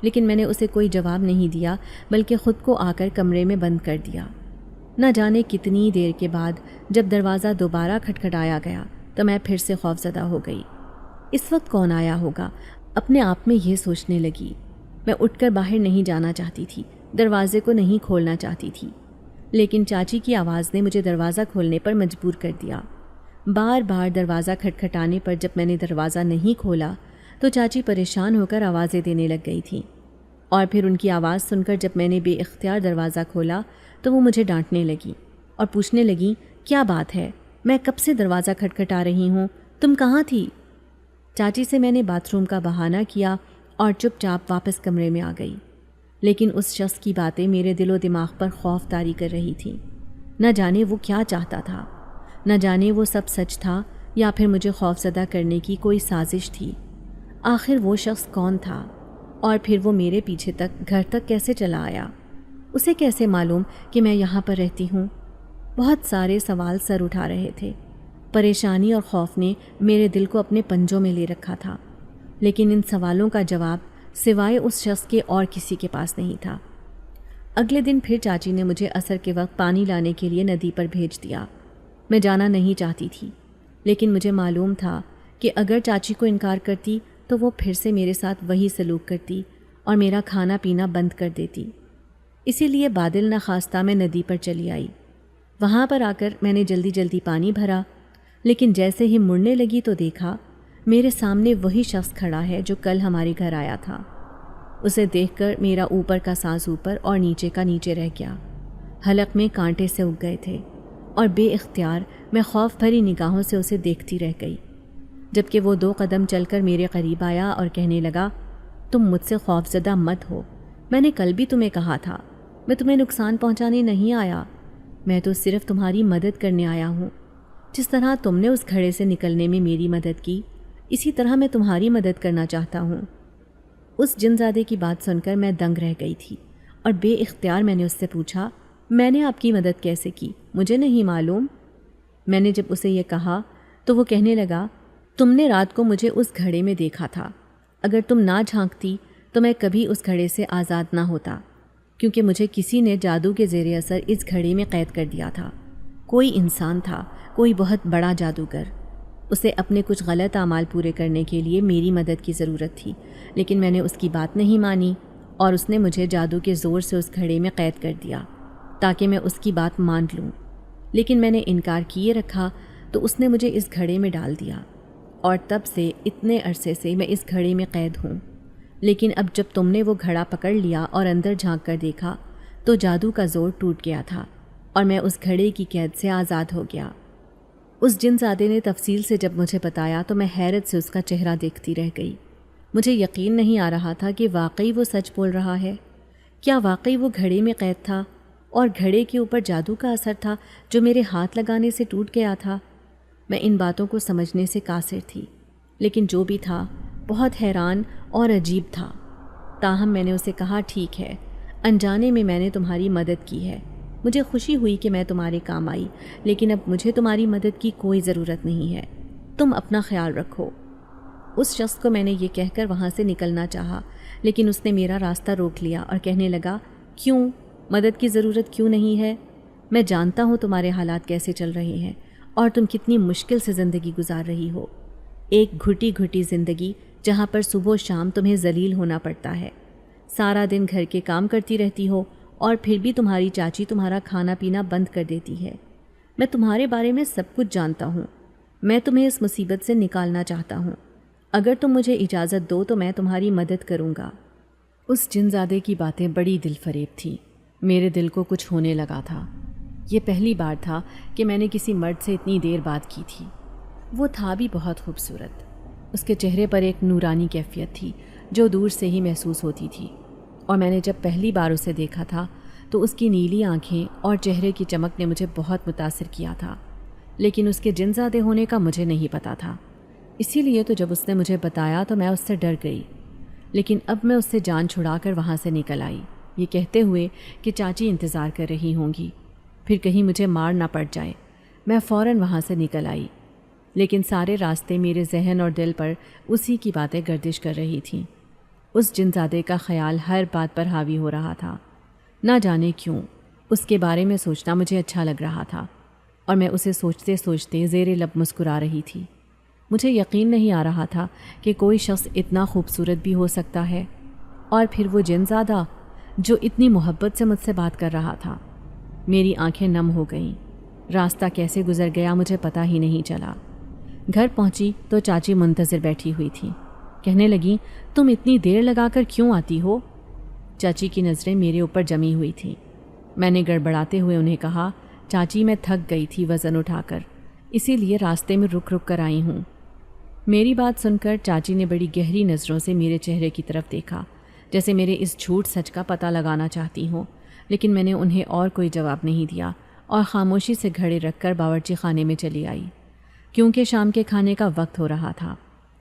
لیکن میں نے اسے کوئی جواب نہیں دیا بلکہ خود کو آ کر کمرے میں بند کر دیا۔ نہ جانے کتنی دیر کے بعد جب دروازہ دوبارہ کھٹکھٹایا گیا تو میں پھر سے خوفزدہ ہو گئی۔ اس وقت کون آیا ہوگا؟ اپنے آپ میں یہ سوچنے لگی۔ میں اٹھ کر باہر نہیں جانا چاہتی تھی، دروازے کو نہیں کھولنا چاہتی تھی، لیکن چاچی کی آواز نے مجھے دروازہ کھولنے پر مجبور کر دیا۔ بار بار دروازہ کھٹکھٹانے پر جب میں نے دروازہ نہیں کھولا تو چاچی پریشان ہو کر آوازیں دینے لگ گئی تھیں۔ اور پھر ان کی آواز سن کر جب میں نے بے اختیار دروازہ کھولا تو وہ مجھے ڈانٹنے لگیں اور پوچھنے لگیں کیا بات ہے، میں کب سے دروازہ کھٹکھٹا رہی ہوں، تم کہاں تھی؟ چاچی سے میں نے باتھ روم کا بہانہ کیا اور چپ چاپ واپس کمرے میں آ گئی، لیکن اس شخص کی باتیں میرے دل و دماغ پر خوف طاری کر رہی تھیں۔ نہ جانے وہ کیا چاہتا تھا، نہ جانے وہ سب سچ تھا یا پھر مجھے خوفزدہ کرنے کی کوئی سازش تھی۔ آخر وہ شخص کون تھا اور پھر وہ میرے پیچھے تک گھر تک کیسے چلا آیا؟ اسے کیسے معلوم کہ میں یہاں پر رہتی ہوں؟ بہت سارے سوال سر اٹھا رہے تھے۔ پریشانی اور خوف نے میرے دل کو اپنے پنجوں میں لے رکھا تھا، لیکن ان سوالوں کا جواب سوائے اس شخص کے اور کسی کے پاس نہیں تھا۔ اگلے دن پھر چاچی نے مجھے عصر کے وقت پانی لانے کے لیے ندی پر بھیج دیا۔ میں جانا نہیں چاہتی تھی، لیکن مجھے معلوم تھا کہ اگر چاچی کو انکار کرتی تو وہ پھر سے میرے ساتھ وہی سلوک کرتی اور میرا کھانا پینا بند کر دیتی۔ اسی لیے بادل نخواستہ میں ندی پر چلی آئی۔ وہاں پر آ کر میں نے جلدی جلدی پانی بھرا، لیکن جیسے ہی مڑنے لگی تو دیکھا میرے سامنے وہی شخص کھڑا ہے جو کل ہمارے گھر آیا تھا۔ اسے دیکھ کر میرا اوپر کا سانس اوپر اور نیچے کا نیچے رہ گیا۔ حلق میں کانٹے سے اگ گئے تھے اور بے اختیار میں خوف بھری نگاہوں سے اسے دیکھتی رہ گئی، جبکہ وہ 2 قدم چل کر میرے قریب آیا اور کہنے لگا، تم مجھ سے خوفزدہ مت ہو، میں نے کل بھی تمہیں کہا تھا، میں تمہیں نقصان پہنچانے نہیں آیا، میں تو صرف تمہاری مدد کرنے آیا ہوں۔ جس طرح تم نے اس گھڑے سے نکلنے میں میری مدد کی، اسی طرح میں تمہاری مدد کرنا چاہتا ہوں۔ اس جنزادے کی بات سن کر میں دنگ رہ گئی تھی اور بے اختیار میں نے اس سے پوچھا، میں نے آپ کی مدد کیسے کی؟ مجھے نہیں معلوم۔ میں نے جب اسے یہ کہا تو وہ کہنے لگا، تم نے رات کو مجھے اس گھڑے میں دیکھا تھا، اگر تم نہ جھانکتی تو میں کبھی اس گھڑے سے آزاد نہ ہوتا، کیونکہ مجھے کسی نے جادو کے زیر اثر اس گھڑے میں قید کر دیا تھا۔ کوئی انسان تھا، کوئی بہت بڑا جادوگر، اسے اپنے کچھ غلط اعمال پورے کرنے کے لیے میری مدد کی ضرورت تھی، لیکن میں نے اس کی بات نہیں مانی اور اس نے مجھے جادو کے زور سے اس گھڑے میں قید کر دیا تاکہ میں اس کی بات مان لوں، لیکن میں نے انکار کیے رکھا تو اس نے مجھے اس گھڑے میں ڈال دیا اور تب سے اتنے عرصے سے میں اس گھڑے میں قید ہوں۔ لیکن اب جب تم نے وہ گھڑا پکڑ لیا اور اندر جھانک کر دیکھا تو جادو کا زور ٹوٹ گیا تھا اور میں اس گھڑے کی قید سے آزاد ہو گیا۔ اس جنزادے نے تفصیل سے جب مجھے بتایا تو میں حیرت سے اس کا چہرہ دیکھتی رہ گئی۔ مجھے یقین نہیں آ رہا تھا کہ واقعی وہ سچ بول رہا ہے۔ کیا واقعی وہ گھڑے میں قید تھا اور گھڑے کے اوپر جادو کا اثر تھا جو میرے ہاتھ لگانے سے ٹوٹ گیا تھا؟ میں ان باتوں کو سمجھنے سے قاصر تھی، لیکن جو بھی تھا بہت حیران اور عجیب تھا۔ تاہم میں نے اسے کہا، ٹھیک ہے، انجانے میں میں نے تمہاری مدد کی ہے، مجھے خوشی ہوئی کہ میں تمہارے کام آئی، لیکن اب مجھے تمہاری مدد کی کوئی ضرورت نہیں ہے، تم اپنا خیال رکھو۔ اس شخص کو میں نے یہ کہہ کر وہاں سے نکلنا چاہا، لیکن اس نے میرا راستہ روک لیا اور کہنے لگا، کیوں؟ مدد کی ضرورت کیوں نہیں ہے؟ میں جانتا ہوں تمہارے حالات کیسے چل رہے ہیں اور تم کتنی مشکل سے زندگی گزار رہی ہو، ایک گھٹی گھٹی زندگی جہاں پر صبح و شام تمہیں ذلیل ہونا پڑتا ہے، سارا دن گھر کے کام کرتی رہتی ہو اور پھر بھی تمہاری چاچی تمہارا کھانا پینا بند کر دیتی ہے۔ میں تمہارے بارے میں سب کچھ جانتا ہوں، میں تمہیں اس مصیبت سے نکالنا چاہتا ہوں، اگر تم مجھے اجازت دو تو میں تمہاری مدد کروں گا۔ اس جنزادے کی باتیں بڑی دل فریب تھیں، میرے دل کو کچھ ہونے لگا تھا۔ یہ پہلی بار تھا کہ میں نے کسی مرد سے اتنی دیر بات کی تھی۔ وہ تھا بھی بہت خوبصورت، اس کے چہرے پر ایک نورانی کیفیت تھی جو دور سے ہی محسوس ہوتی تھی، اور میں نے جب پہلی بار اسے دیکھا تھا تو اس کی نیلی آنکھیں اور چہرے کی چمک نے مجھے بہت متاثر کیا تھا، لیکن اس کے جنزادے ہونے کا مجھے نہیں پتا تھا، اسی لیے تو جب اس نے مجھے بتایا تو میں اس سے ڈر گئی، لیکن اب میں اس سے جان چھڑا کر وہاں سے نکل آئی، یہ کہتے ہوئے کہ چاچی انتظار کر رہی ہوں گی، پھر کہیں مجھے مار نہ پڑ جائے۔ میں فوراً وہاں سے نکل آئی، لیکن سارے راستے میرے ذہن اور دل پر اسی کی باتیں گردش کر رہی تھیں۔ اس جنزادے کا خیال ہر بات پر حاوی ہو رہا تھا، نہ جانے کیوں اس کے بارے میں سوچنا مجھے اچھا لگ رہا تھا، اور میں اسے سوچتے سوچتے زیر لب مسکرا رہی تھی۔ مجھے یقین نہیں آ رہا تھا کہ کوئی شخص اتنا خوبصورت بھی ہو سکتا ہے، اور پھر وہ جنزادہ جو اتنی محبت سے مجھ سے بات کر رہا تھا۔ میری آنکھیں نم ہو گئیں، راستہ کیسے گزر گیا مجھے پتہ ہی نہیں چلا۔ گھر پہنچی تو چاچی منتظر بیٹھی ہوئی تھی، کہنے لگیں، تم اتنی دیر لگا کر کیوں آتی ہو؟ چاچی کی نظریں میرے اوپر جمی ہوئی تھیں۔ میں نے گڑبڑاتے ہوئے انہیں کہا، چاچی میں تھک گئی تھی وزن اٹھا کر، اسی لیے راستے میں رک رک کر آئی ہوں۔ میری بات سن کر چاچی نے بڑی گہری نظروں سے میرے چہرے کی طرف دیکھا، جیسے میرے اس جھوٹ سچ کا پتہ لگانا چاہتی ہوں، لیکن میں نے انہیں اور کوئی جواب نہیں دیا اور خاموشی سے گھڑے رکھ کر باورچی خانے میں چلی آئی، کیونکہ شام کے کھانے کا وقت ہو رہا تھا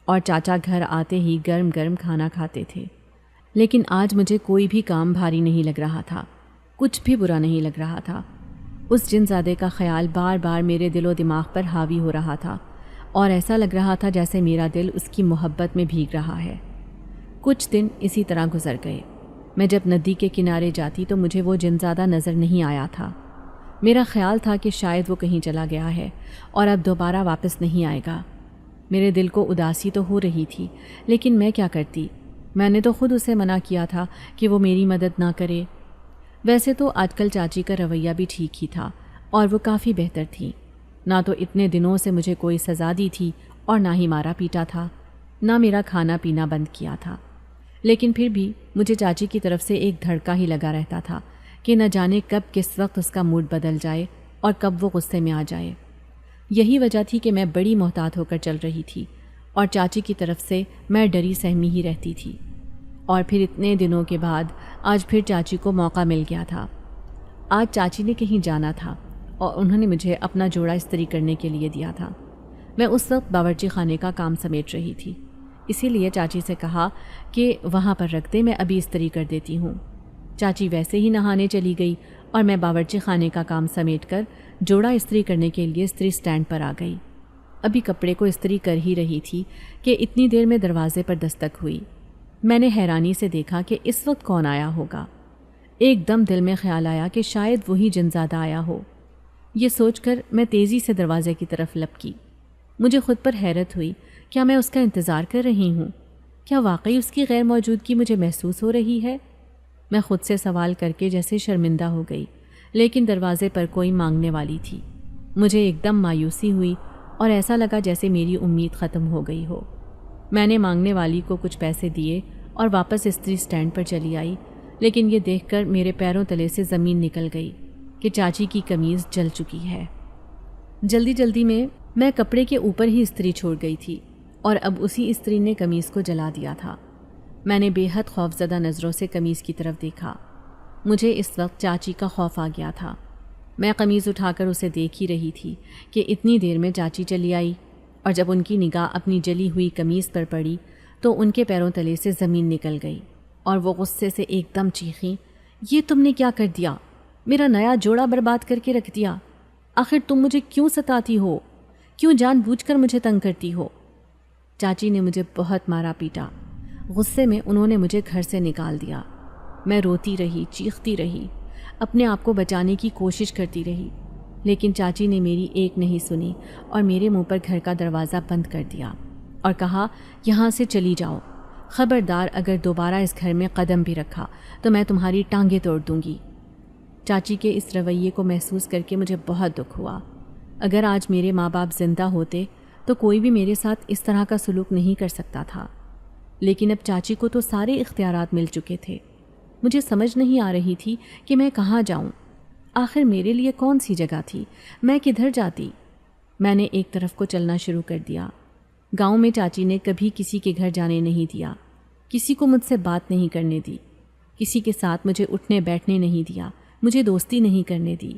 اور چاچا گھر آتے ہی گرم گرم کھانا کھاتے تھے۔ لیکن آج مجھے کوئی بھی کام بھاری نہیں لگ رہا تھا، کچھ بھی برا نہیں لگ رہا تھا۔ اس جن زادے کا خیال بار بار میرے دل و دماغ پر حاوی ہو رہا تھا اور ایسا لگ رہا تھا جیسے میرا دل اس کی محبت میں بھیگ رہا ہے۔ کچھ دن اسی طرح گزر گئے۔ میں جب ندی کے کنارے جاتی تو مجھے وہ جن زادہ نظر نہیں آیا تھا۔ میرا خیال تھا کہ شاید وہ کہیں چلا گیا ہے اور اب دوبارہ واپس نہیں آئے گا۔ میرے دل کو اداسی تو ہو رہی تھی، لیکن میں کیا کرتی؟ میں نے تو خود اسے منع کیا تھا کہ وہ میری مدد نہ کرے۔ ویسے تو آج کل چاچی کا رویہ بھی ٹھیک ہی تھا اور وہ کافی بہتر تھی، نہ تو اتنے دنوں سے مجھے کوئی سزا دی تھی اور نہ ہی مارا پیٹا تھا، نہ میرا کھانا پینا بند کیا تھا۔ لیکن پھر بھی مجھے چاچی کی طرف سے ایک دھڑکا ہی لگا رہتا تھا کہ نہ جانے کب کس وقت اس کا موڈ بدل جائے اور کب وہ غصے میں آ جائے۔ یہی وجہ تھی کہ میں بڑی محتاط ہو کر چل رہی تھی اور چاچی کی طرف سے میں ڈری سہمی ہی رہتی تھی۔ اور پھر اتنے دنوں کے بعد آج پھر چاچی کو موقع مل گیا تھا۔ آج چاچی نے کہیں جانا تھا اور انہوں نے مجھے اپنا جوڑا استری کرنے کے لیے دیا تھا۔ میں اس وقت باورچی خانے کا کام سمیٹ رہی تھی، اسی لیے چاچی سے کہا کہ وہاں پر رکھ دے، میں ابھی استری کر دیتی ہوں۔ چاچی ویسے ہی نہانے چلی گئی اور میں باورچی خانے کا کام سمیٹ کر جوڑا استری کرنے کے لیے استری سٹینڈ پر آ گئی۔ ابھی کپڑے کو استری کر ہی رہی تھی کہ اتنی دیر میں دروازے پر دستک ہوئی۔ میں نے حیرانی سے دیکھا کہ اس وقت کون آیا ہوگا۔ ایک دم دل میں خیال آیا کہ شاید وہی جنزادہ آیا ہو۔ یہ سوچ کر میں تیزی سے دروازے کی طرف لپکی۔ مجھے خود پر حیرت ہوئی، کیا میں اس کا انتظار کر رہی ہوں؟ کیا واقعی اس کی غیر موجودگی مجھے محسوس ہو رہی ہے؟ میں خود سے سوال کر کے جیسے شرمندہ ہو گئی، لیکن دروازے پر کوئی مانگنے والی تھی۔ مجھے ایک دم مایوسی ہوئی اور ایسا لگا جیسے میری امید ختم ہو گئی ہو۔ میں نے مانگنے والی کو کچھ پیسے دیے اور واپس استری سٹینڈ پر چلی آئی، لیکن یہ دیکھ کر میرے پیروں تلے سے زمین نکل گئی کہ چاچی کی قمیض جل چکی ہے۔ جلدی جلدی میں کپڑے کے اوپر ہی استری چھوڑ گئی تھی اور اب اسی استری نے قمیض کو جلا دیا تھا۔ میں نے بے حد خوفزدہ نظروں سے قمیض کی طرف دیکھا۔ مجھے اس وقت چاچی کا خوف آ گیا تھا۔ میں قمیض اٹھا کر اسے دیکھ ہی رہی تھی کہ اتنی دیر میں چاچی چلی آئی، اور جب ان کی نگاہ اپنی جلی ہوئی قمیض پر پڑی تو ان کے پیروں تلے سے زمین نکل گئی اور وہ غصے سے ایک دم چیخیں، یہ تم نے کیا کر دیا؟ میرا نیا جوڑا برباد کر کے رکھ دیا۔ آخر تم مجھے کیوں ستاتی ہو؟ کیوں جان بوجھ کر مجھے تنگ کرتی ہو؟ چاچی نے مجھے بہت مارا پیٹا۔ غصے میں انہوں نے مجھے گھر سے نکال دیا۔ میں روتی رہی، چیختی رہی، اپنے آپ کو بچانے کی کوشش کرتی رہی، لیکن چاچی نے میری ایک نہیں سنی اور میرے منہ پر گھر کا دروازہ بند کر دیا اور کہا، یہاں سے چلی جاؤ، خبردار اگر دوبارہ اس گھر میں قدم بھی رکھا تو میں تمہاری ٹانگیں توڑ دوں گی۔ چاچی کے اس رویے کو محسوس کر کے مجھے بہت دکھ ہوا۔ اگر آج میرے ماں باپ زندہ ہوتے تو کوئی بھی میرے ساتھ اس طرح کا سلوک نہیں کر سکتا تھا، لیکن اب چاچی کو تو سارے اختیارات مل چکے تھے۔ مجھے سمجھ نہیں آ رہی تھی کہ میں کہاں جاؤں۔ آخر میرے لیے کون سی جگہ تھی؟ میں کدھر جاتی؟ میں نے ایک طرف کو چلنا شروع کر دیا۔ گاؤں میں چاچی نے کبھی کسی کے گھر جانے نہیں دیا، کسی کو مجھ سے بات نہیں کرنے دی، کسی کے ساتھ مجھے اٹھنے بیٹھنے نہیں دیا، مجھے دوستی نہیں کرنے دی،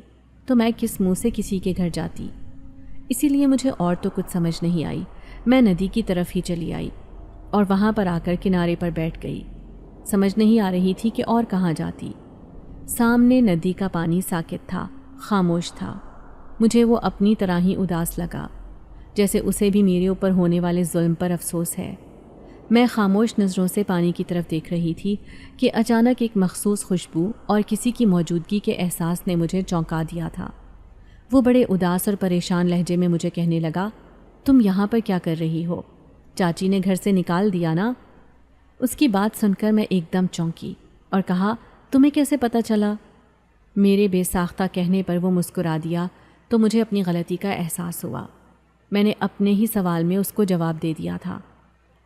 تو میں کس منہ سے کسی کے گھر جاتی؟ اسی لیے مجھے اور تو کچھ سمجھ نہیں آئی۔ میں ندی کی طرف ہی چلی آئی اور وہاں پر آ کر کنارے پر بیٹھ گئی۔ سمجھ نہیں آ رہی تھی کہ اور کہاں جاتی۔ سامنے ندی کا پانی ساکت تھا، خاموش تھا۔ مجھے وہ اپنی طرح ہی اداس لگا، جیسے اسے بھی میرے اوپر ہونے والے ظلم پر افسوس ہے۔ میں خاموش نظروں سے پانی کی طرف دیکھ رہی تھی کہ اچانک ایک مخصوص خوشبو اور کسی کی موجودگی کے احساس نے مجھے چونکا دیا تھا۔ وہ بڑے اداس اور پریشان لہجے میں مجھے کہنے لگا، تم یہاں پر کیا کر رہی ہو؟ چاچی نے گھر سے نکال دیا نا؟ اس کی بات سن کر میں ایک دم چونکی اور کہا، تمہیں کیسے پتہ چلا؟ میرے بے ساختہ کہنے پر وہ مسکرا دیا تو مجھے اپنی غلطی کا احساس ہوا۔ میں نے اپنے ہی سوال میں اس کو جواب دے دیا تھا۔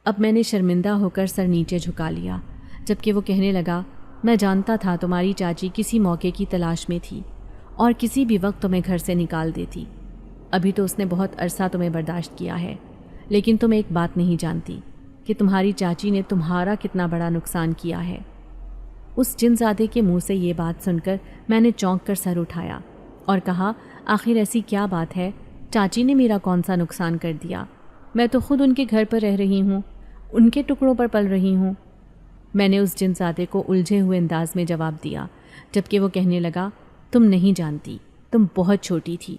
اب میں نے شرمندہ ہو کر سر نیچے جھکا لیا، جبکہ وہ کہنے لگا، میں جانتا تھا تمہاری چاچی کسی موقع کی تلاش میں تھی اور کسی بھی وقت تمہیں گھر سے نکال دیتی۔ ابھی تو اس نے بہت عرصہ تمہیں برداشت کیا ہے، لیکن تم ایک بات نہیں جانتی کہ تمہاری چاچی نے تمہارا کتنا بڑا نقصان کیا ہے۔ اس جن زادے کے منہ سے یہ بات سن کر میں نے چونک کر سر اٹھایا اور کہا، آخر ایسی کیا بات ہے؟ چاچی نے میرا کون سا نقصان کر دیا؟ میں تو خود ان کے گھر پر رہ رہی ہوں، ان کے ٹکڑوں پر پل رہی ہوں۔ میں نے اس جن زادے کو الجھے ہوئے انداز میں جواب دیا، جبکہ وہ کہنے لگا، تم نہیں جانتی، تم بہت چھوٹی تھی،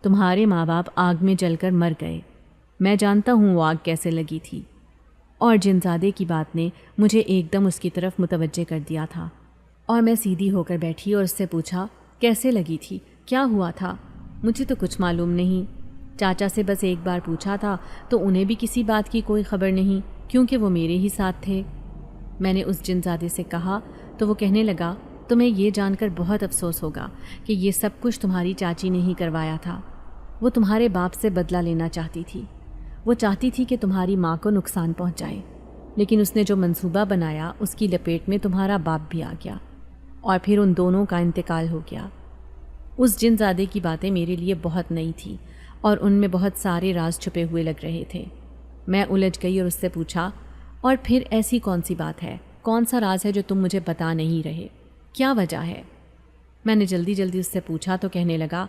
تمہارے ماں باپ آگ میں جل کر مر گئے، میں جانتا ہوں وہ آگ کیسے لگی تھی۔ اور جن زادے کی بات نے مجھے ایک دم اس کی طرف متوجہ کر دیا تھا، اور میں سیدھی ہو کر بیٹھی اور اس سے پوچھا، کیسے لگی تھی؟ کیا ہوا تھا؟ مجھے تو کچھ معلوم نہیں، چاچا سے بس ایک بار پوچھا تھا تو انہیں بھی کسی بات کی کوئی خبر نہیں، کیونکہ وہ میرے ہی ساتھ تھے۔ میں نے اس جن زادے سے کہا تو وہ کہنے لگا، تمہیں یہ جان کر بہت افسوس ہوگا کہ یہ سب کچھ تمہاری چاچی نے ہی کروایا تھا۔ وہ تمہارے باپ سے بدلہ لینا چاہتی تھی، وہ چاہتی تھی کہ تمہاری ماں کو نقصان پہنچائے، لیکن اس نے جو منصوبہ بنایا اس کی لپیٹ میں تمہارا باپ بھی آ گیا اور پھر ان دونوں کا انتقال ہو گیا۔ اس جن زادے کی باتیں میرے لیے بہت نئی تھی اور ان میں بہت سارے راز چھپے ہوئے لگ رہے تھے۔ میں الجھ گئی اور اس سے پوچھا، اور پھر ایسی کون سی بات ہے، کون سا راز ہے جو تم مجھے بتا نہیں رہے؟ کیا وجہ ہے؟ میں نے جلدی جلدی اس سے پوچھا تو کہنے لگا،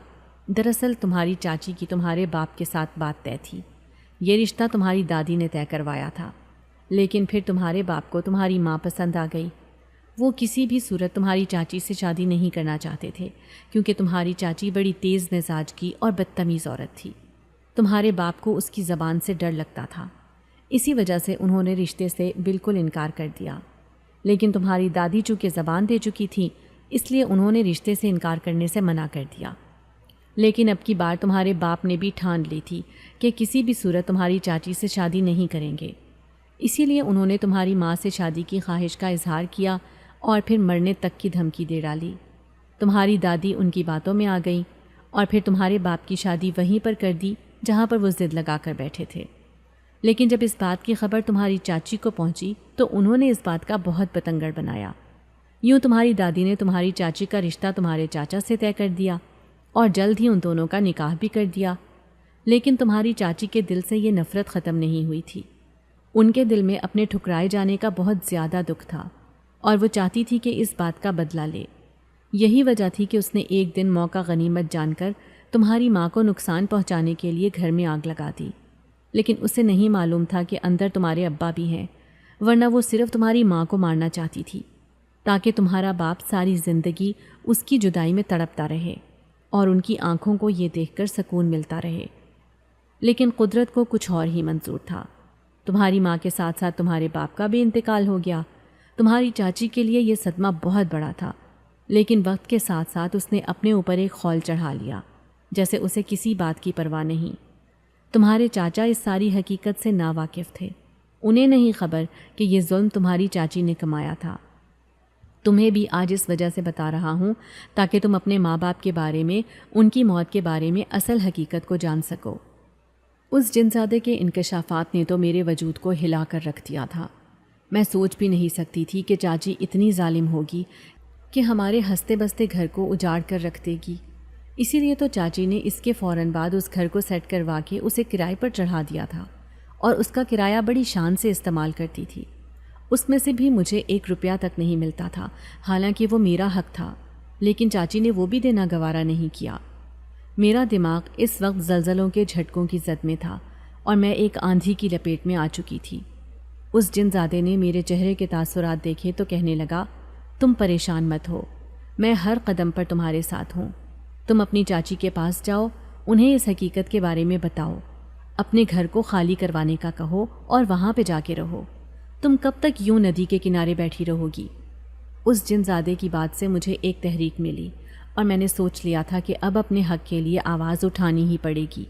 دراصل تمہاری چاچی کی تمہارے باپ کے ساتھ بات طے تھی، یہ رشتہ تمہاری دادی نے طے کروایا تھا، لیکن پھر تمہارے باپ کو تمہاری ماں پسند آ گئی۔ وہ کسی بھی صورت تمہاری چاچی سے شادی نہیں کرنا چاہتے تھے، کیونکہ تمہاری چاچی بڑی تیز مزاج کی اور بدتمیز عورت تھی۔ تمہارے باپ کو اس کی زبان سے ڈر لگتا تھا، اسی وجہ سے انہوں نے رشتے سے بالکل انکار کر دیا، لیکن تمہاری دادی چونکہ زبان دے چکی تھی اس لیے انہوں نے رشتے سے انکار کرنے سے منع کر دیا۔ لیکن اب کی بار تمہارے باپ نے بھی ٹھان لی تھی کہ کسی بھی صورت تمہاری چاچی سے شادی نہیں کریں گے، اسی لیے انہوں نے تمہاری ماں سے شادی کی خواہش کا اظہار کیا اور پھر مرنے تک کی دھمکی دے ڈالی۔ تمہاری دادی ان کی باتوں میں آ گئی اور پھر تمہارے باپ کی شادی وہیں پر کر دی جہاں پر وہ ضد لگا کر بیٹھے تھے۔ لیکن جب اس بات کی خبر تمہاری چاچی کو پہنچی تو انہوں نے اس بات کا بہت پتنگڑ بنایا۔ یوں تمہاری دادی نے تمہاری چاچی کا رشتہ تمہارے چاچا سے طے کر دیا اور جلد ہی ان دونوں کا نکاح بھی کر دیا۔ لیکن تمہاری چاچی کے دل سے یہ نفرت ختم نہیں ہوئی تھی، ان کے دل میں اپنے ٹھکرائے جانے کا بہت زیادہ دکھ تھا اور وہ چاہتی تھی کہ اس بات کا بدلہ لے۔ یہی وجہ تھی کہ اس نے ایک دن موقع غنیمت جان کر تمہاری ماں کو نقصان پہنچانے کے لیے گھر میں آگ لگا دی، لیکن اسے نہیں معلوم تھا کہ اندر تمہارے ابا بھی ہیں، ورنہ وہ صرف تمہاری ماں کو مارنا چاہتی تھی تاکہ تمہارا باپ ساری زندگی اس کی جدائی میں تڑپتا رہے اور ان کی آنکھوں کو یہ دیکھ کر سکون ملتا رہے۔ لیکن قدرت کو کچھ اور ہی منظور تھا، تمہاری ماں کے ساتھ ساتھ تمہارے باپ کا بھی انتقال ہو گیا۔ تمہاری چاچی کے لیے یہ صدمہ بہت بڑا تھا، لیکن وقت کے ساتھ ساتھ اس نے اپنے اوپر ایک خول چڑھا لیا، جیسے اسے کسی بات کی پرواہ نہیں۔ تمہارے چاچا اس ساری حقیقت سے ناواقف تھے، انہیں نہیں خبر کہ یہ ظلم تمہاری چاچی نے کمایا تھا۔ تمہیں بھی آج اس وجہ سے بتا رہا ہوں تاکہ تم اپنے ماں باپ کے بارے میں، ان کی موت کے بارے میں اصل حقیقت کو جان سکو۔ اس جنزادے کے انکشافات نے تو میرے وجود کو ہلا کر رکھ دیا تھا۔ میں سوچ بھی نہیں سکتی تھی کہ چاچی اتنی ظالم ہوگی کہ ہمارے ہنستے بستے گھر کو اجاڑ کر رکھ دے گی۔ اسی لیے تو چاچی نے اس کے فوراً بعد اس گھر کو سیٹ کروا کے اسے کرائے پر چڑھا دیا تھا اور اس کا کرایہ بڑی شان سے استعمال کرتی تھی۔ اس میں سے بھی مجھے 1 روپیہ تک نہیں ملتا تھا، حالانکہ وہ میرا حق تھا، لیکن چاچی نے وہ بھی دینا گوارا نہیں کیا۔ میرا دماغ اس وقت زلزلوں کے جھٹکوں کی زد میں تھا اور میں ایک آندھی کی لپیٹ میں آ چکی تھی۔ اس جنزادے نے میرے چہرے کے تاثرات دیکھے تو کہنے لگا، تم پریشان مت ہو، میں ہر قدم پر تمہارے ساتھ ہوں۔ تم اپنی چاچی کے پاس جاؤ، انہیں اس حقیقت کے بارے میں بتاؤ، اپنے گھر کو خالی کروانے کا کہو اور وہاں پہ جا کے رہو۔ تم کب تک یوں ندی کے کنارے بیٹھی رہو گی؟ اس جنزادے کی بات سے مجھے ایک تحریک ملی اور میں نے سوچ لیا تھا کہ اب اپنے حق کے لیے آواز اٹھانی ہی پڑے گی۔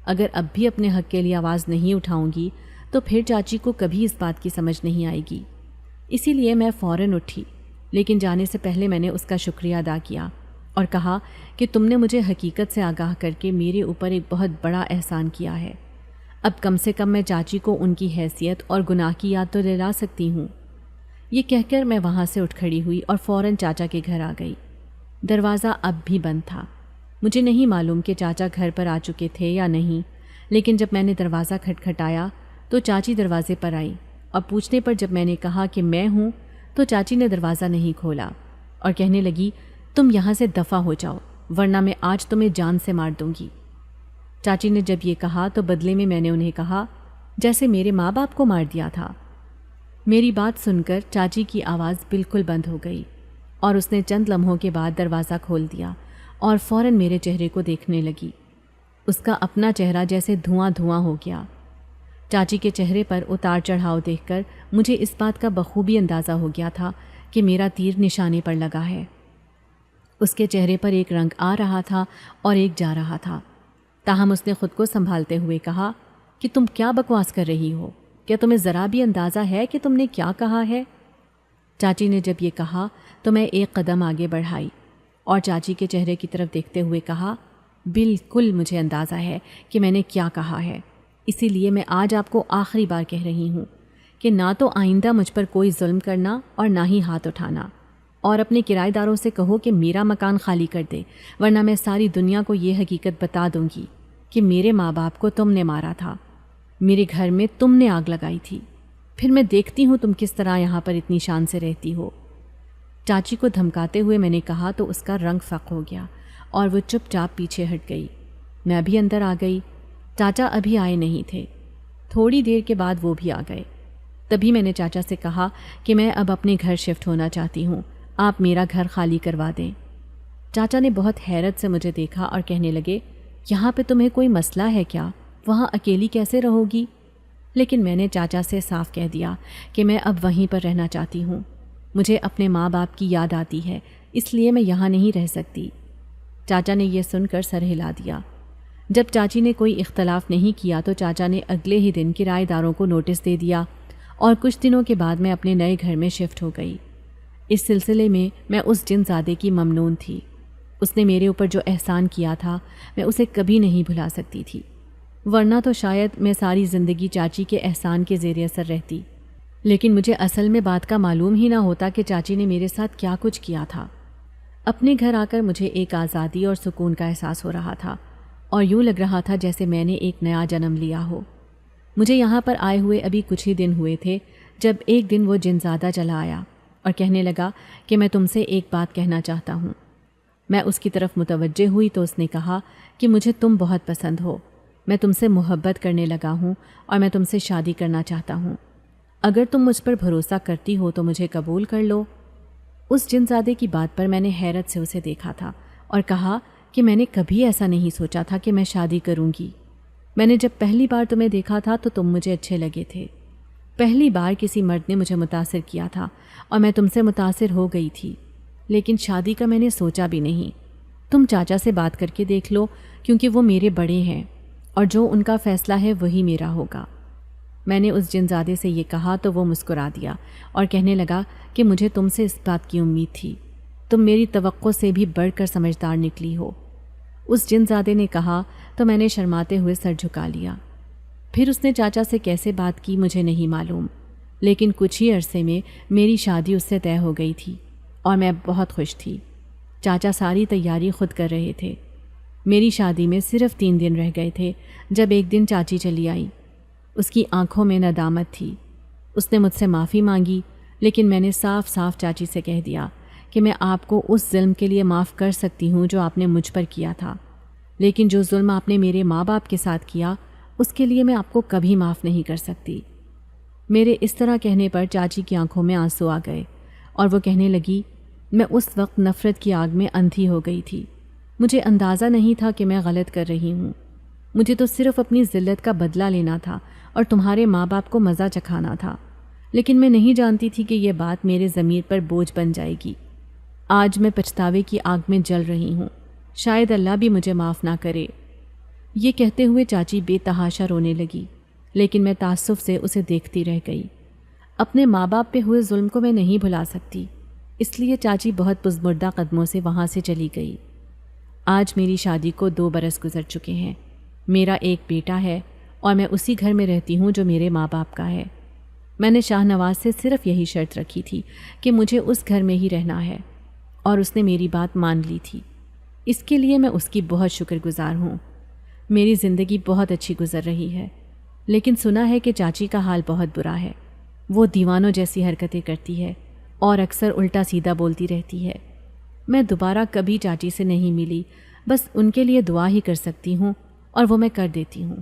اگر اب بھی اپنے حق کے لیے آواز نہیں اٹھاؤں گی تو پھر چاچی کو کبھی اس بات کی سمجھ نہیں آئے گی۔ اسی لیے میں فوراً اٹھی، لیکن جانے سے پہلے میں نے اس کا شکریہ ادا کیا اور کہا کہ تم نے مجھے حقیقت سے آگاہ کر کے میرے اوپر ایک بہت بڑا احسان کیا ہے۔ اب کم سے کم میں چاچی کو ان کی حیثیت اور گناہ کی یاد تو دلا سکتی ہوں۔ یہ کہہ کر میں وہاں سے اٹھ کھڑی ہوئی اور فوراً چاچا کے گھر آ گئی۔ دروازہ اب بھی بند تھا۔ مجھے نہیں معلوم کہ چاچا گھر پر آ چکے تھے یا نہیں، لیکن جب میں نے دروازہ کھٹکھٹایا تو چاچی دروازے پر آئی، اور پوچھنے پر جب میں نے کہا کہ میں ہوں تو چاچی نے دروازہ نہیں کھولا اور کہنے لگی، تم یہاں سے دفع ہو جاؤ ورنہ میں آج تمہیں جان سے مار دوں گی۔ چاچی نے جب یہ کہا تو بدلے میں نے انہیں کہا جیسے میرے ماں باپ کو مار دیا تھا۔ میری بات سن کر چاچی کی آواز بالکل بند ہو گئی اور اس نے چند لمحوں کے بعد دروازہ کھول دیا اور فوراً میرے چہرے کو دیکھنے لگی۔ اس کا اپنا چہرہ جیسے دھواں دھواں ہو گیا۔ چاچی کے چہرے پر اتار چڑھاؤ دیکھ کر مجھے اس بات کا بخوبی اندازہ ہو گیا تھا کہ میرا تیر نشانے پر لگا ہے۔ اس کے چہرے پر ایک رنگ آ رہا تھا اور ایک جا رہا تھا، تاہم اس نے خود کو سنبھالتے ہوئے کہا کہ تم کیا بکواس کر رہی ہو؟ کیا تمہیں ذرا بھی اندازہ ہے کہ تم نے کیا کہا ہے؟ چاچی نے جب یہ کہا تو میں ایک قدم آگے بڑھائی اور چاچی کے چہرے کی طرف دیکھتے ہوئے کہا، بالکل مجھے اندازہ ہے کہ میں نے کیا کہا ہے، اسی لیے میں آج آپ کو آخری بار کہہ رہی ہوں کہ نہ تو آئندہ مجھ پر کوئی ظلم کرنا اور نہ ہی ہاتھ اٹھانا، اور اپنے کرایہ داروں سے کہو کہ میرا مکان خالی کر دے، ورنہ میں ساری دنیا کو یہ حقیقت بتا دوں گی کہ میرے ماں باپ کو تم نے مارا تھا، میرے گھر میں تم نے آگ لگائی تھی، پھر میں دیکھتی ہوں تم کس طرح یہاں پر اتنی شان سے رہتی ہو۔ چاچی کو دھمکاتے ہوئے میں نے کہا تو اس کا رنگ فق ہو گیا اور وہ چپ چاپ پیچھے ہٹ گئی۔ میں بھی اندر آ گئی۔ چاچا ابھی آئے نہیں تھے۔ تھوڑی دیر کے بعد وہ بھی آ گئے۔ تبھی میں نے چاچا سے کہا کہ میں اب اپنے گھر شفٹ ہونا چاہتی ہوں، آپ میرا گھر خالی کروا دیں۔ چاچا نے بہت حیرت سے مجھے دیکھا اور کہنے لگے، یہاں پہ تمہیں کوئی مسئلہ ہے کیا؟ وہاں اکیلی کیسے رہو گی؟ لیکن میں نے چاچا سے صاف کہہ دیا کہ میں اب وہیں پر رہنا چاہتی ہوں، مجھے اپنے ماں باپ کی یاد آتی ہے، اس لیے میں یہاں نہیں رہ سکتی۔ چاچا نے یہ سن کر سر ہلا دیا۔ جب چاچی نے کوئی اختلاف نہیں کیا تو چاچا نے اگلے ہی دن کرایہ داروں کو نوٹس دے دیا اور کچھ دنوں کے بعد میں اپنے نئے گھر میں شفٹ ہو گئی۔ اس سلسلے میں اس جن زادے کی ممنون تھی۔ اس نے میرے اوپر جو احسان کیا تھا میں اسے کبھی نہیں بھلا سکتی تھی، ورنہ تو شاید میں ساری زندگی چاچی کے احسان کے زیر اثر رہتی، لیکن مجھے اصل میں بات کا معلوم ہی نہ ہوتا کہ چاچی نے میرے ساتھ کیا کچھ کیا تھا۔ اپنے گھر آ کر مجھے ایک آزادی اور سکون کا احساس ہو رہا تھا اور یوں لگ رہا تھا جیسے میں نے ایک نیا جنم لیا ہو۔ مجھے یہاں پر آئے ہوئے ابھی کچھ ہی دن ہوئے تھے جب ایک دن وہ جنزادہ چلا آیا اور کہنے لگا کہ میں تم سے ایک بات کہنا چاہتا ہوں۔ میں اس کی طرف متوجہ ہوئی تو اس نے کہا کہ مجھے تم بہت پسند ہو، میں تم سے محبت کرنے لگا ہوں اور میں تم سے شادی کرنا چاہتا ہوں، اگر تم مجھ پر بھروسہ کرتی ہو تو مجھے قبول کر لو۔ اس جنزادے کی بات پر میں نے حیرت سے اسے دیکھا تھا اور کہا کہ میں نے کبھی ایسا نہیں سوچا تھا کہ میں شادی کروں گی۔ میں نے جب پہلی بار تمہیں دیکھا تھا تو تم مجھے اچھے لگے تھے، پہلی بار کسی مرد نے مجھے متاثر کیا تھا اور میں تم سے متاثر ہو گئی تھی، لیکن شادی کا میں نے سوچا بھی نہیں۔ تم چاچا سے بات کر کے دیکھ لو کیونکہ وہ میرے بڑے ہیں اور جو ان کا فیصلہ ہے وہی میرا ہوگا۔ میں نے اس جنزادے سے یہ کہا تو وہ مسکرا دیا اور کہنے لگا کہ مجھے تم سے اس بات کی امید تھی، تم میری توقع سے بھی بڑھ کر سمجھدار نکلی ہو۔ اس جنزادے نے کہا تو میں نے شرماتے ہوئے سر جھکا لیا۔ پھر اس نے چاچا سے کیسے بات کی مجھے نہیں معلوم، لیکن کچھ ہی عرصے میں میری شادی اس سے طے ہو گئی تھی اور میں بہت خوش تھی۔ چاچا ساری تیاری خود کر رہے تھے۔ میری شادی میں صرف 3 دن رہ گئے تھے جب ایک دن چاچی چلی آئی۔ اس کی آنکھوں میں ندامت تھی۔ اس نے مجھ سے معافی مانگی، لیکن میں نے صاف صاف چاچی سے کہہ دیا کہ میں آپ کو اس ظلم کے لیے معاف کر سکتی ہوں جو آپ نے مجھ پر کیا تھا، لیکن جو ظلم آپ نے میرے ماں باپ کے ساتھ کیا اس کے لیے میں آپ کو کبھی معاف نہیں کر سکتی۔ میرے اس طرح کہنے پر چاچی کی آنکھوں میں آنسو آ گئے اور وہ کہنے لگی، میں اس وقت نفرت کی آگ میں اندھی ہو گئی تھی، مجھے اندازہ نہیں تھا کہ میں غلط کر رہی ہوں، مجھے تو صرف اپنی ذلت کا بدلہ لینا تھا اور تمہارے ماں باپ کو مزہ چکھانا تھا، لیکن میں نہیں جانتی تھی کہ یہ بات میرے ضمیر پر بوجھ بن جائے گی۔ آج میں پچھتاوے کی آگ میں جل رہی ہوں، شاید اللہ بھی مجھے معاف نہ کرے۔ یہ کہتے ہوئے چاچی بے تحاشا رونے لگی، لیکن میں تعصب سے اسے دیکھتی رہ گئی۔ اپنے ماں باپ پہ ہوئے ظلم کو میں نہیں بھلا سکتی، اس لیے چاچی بہت بزمردہ قدموں سے وہاں سے چلی گئی۔ آج میری شادی کو 2 برس گزر چکے ہیں، میرا ایک بیٹا ہے اور میں اسی گھر میں رہتی ہوں جو میرے ماں باپ کا ہے۔ میں نے شاہ نواز سے صرف یہی شرط رکھی تھی کہ مجھے اس گھر میں ہی رہنا ہے، اور اس نے میری بات مان لی تھی۔ اس کے لیے میں اس کی بہت شکر گزار ہوں۔ میری زندگی بہت اچھی گزر رہی ہے، لیکن سنا ہے کہ چاچی کا حال بہت برا ہے۔ وہ دیوانوں جیسی حرکتیں کرتی ہے اور اکثر الٹا سیدھا بولتی رہتی ہے۔ میں دوبارہ کبھی چاچی سے نہیں ملی، بس ان کے لیے دعا ہی کر سکتی ہوں، اور وہ میں کر دیتی ہوں۔